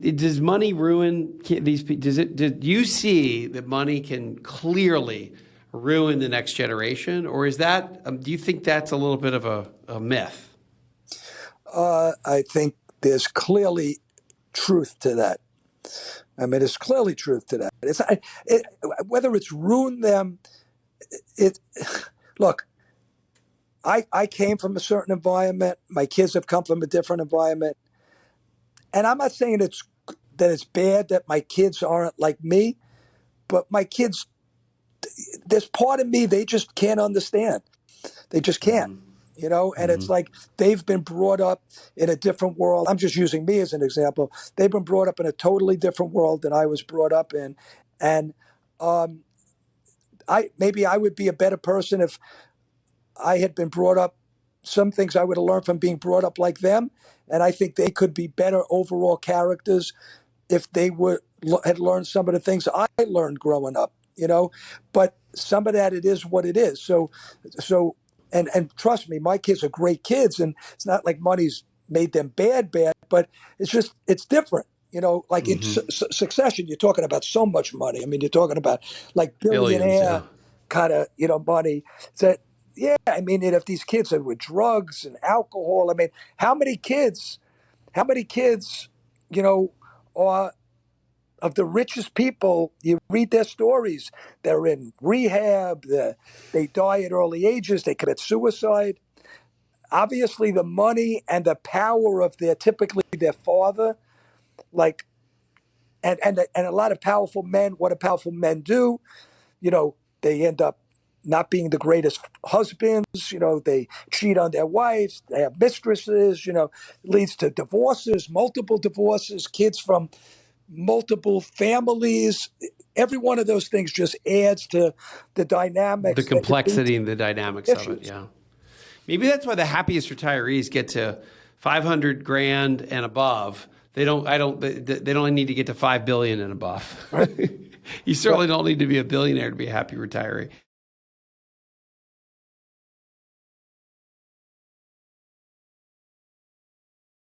Does money ruin these people? Do you see that money can clearly ruin the next generation? Or is that, do you think that's a little bit of a myth? I think there's clearly truth to that. I mean, there's clearly truth to that. Whether it's ruined them, it look. I came from a certain environment. My kids have come from a different environment, and I'm not saying that it's bad that my kids aren't like me, but my kids, there's part of me they just can't understand. They just can't. And it's like they've been brought up in a different world. I'm just using me as an example. They've been brought up in a totally different world than I was brought up in. And maybe I would be a better person if I had been brought up. Some things I would have learned from being brought up like them. And I think they could be better overall characters if they had learned some of the things I learned growing up, But some of that, it is what it is. So and trust me, my kids are great kids, and it's not like money's made them bad, but it's different. Like in Succession, you're talking about so much money. I mean, you're talking about like billionaire kind of, money. So, yeah, I mean, and if these kids are with drugs and alcohol, I mean, how many kids, are of the richest people? You read their stories. They're in rehab. They die at early ages. They commit suicide. Obviously, the money and the power of typically their father, like, and a lot of powerful men. What do powerful men do? They end up not being the greatest husbands. They cheat on their wives. They have mistresses. Leads to divorces, multiple divorces, kids from multiple families. Every one of those things just adds to the dynamics, the complexity and the dynamics of it. Yeah. Maybe that's why the happiest retirees get to 500 grand and above. They don't need to get to 5 billion and above. Right. You certainly don't need to be a billionaire to be a happy retiree.